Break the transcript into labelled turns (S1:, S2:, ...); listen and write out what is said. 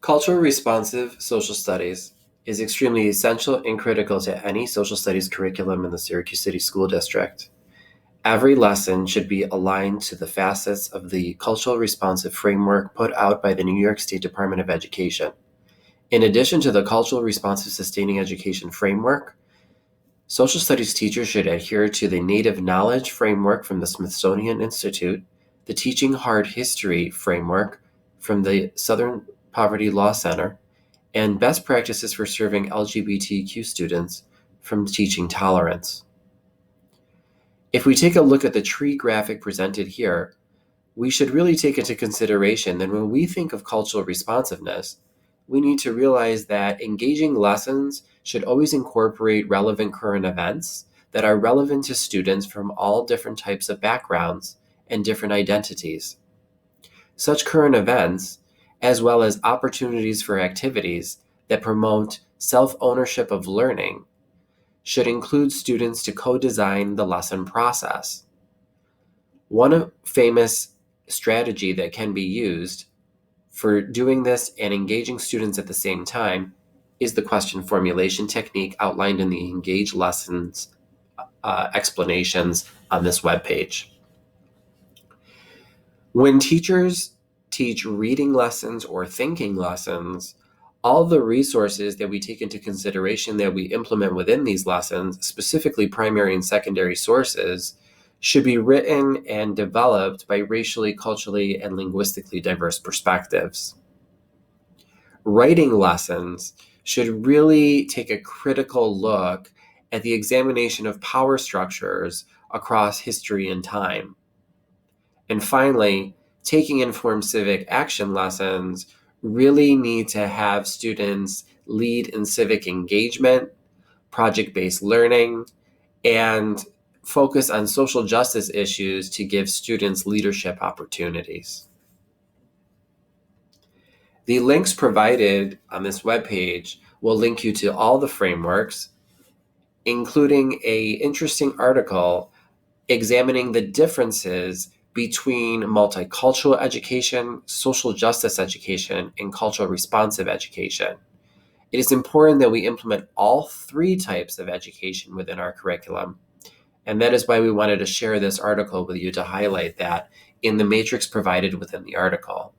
S1: Culturally responsive social studies is extremely essential and critical to any social studies curriculum in the Syracuse City School District. Every lesson should be aligned to the facets of the cultural responsive framework put out by the New York State Department of Education. In addition to the cultural responsive sustaining education framework, social studies teachers should adhere to the Native Knowledge framework from the Smithsonian Institute, the Teaching Hard History framework from the Southern Poverty Law Center, and best practices for serving LGBTQ students from Teaching Tolerance. If we take a look at the tree graphic presented here, we should really take into consideration that when we think of cultural responsiveness, we need to realize that engaging lessons should always incorporate relevant current events that are relevant to students from all different types of backgrounds and different identities. Such current events, as well as opportunities for activities that promote self-ownership of learning, should include students to co-design the lesson process. One famous strategy that can be used for doing this and engaging students at the same time is the question formulation technique outlined in the Engage Lessons explanations on this webpage. When teachers teach reading lessons or thinking lessons, all the resources that we take into consideration that we implement within these lessons, specifically primary and secondary sources, should be written and developed by racially, culturally, and linguistically diverse perspectives. Writing lessons should really take a critical look at the examination of power structures across history and time. And finally, taking informed civic action lessons really need to have students lead in civic engagement, project-based learning, and focus on social justice issues to give students leadership opportunities. The links provided on this webpage will link you to all the frameworks, including an interesting article examining the differences between multicultural education, social justice education, and cultural responsive education. It is important that we implement all three types of education within our curriculum. And that is why we wanted to share this article with you to highlight that in the matrix provided within the article.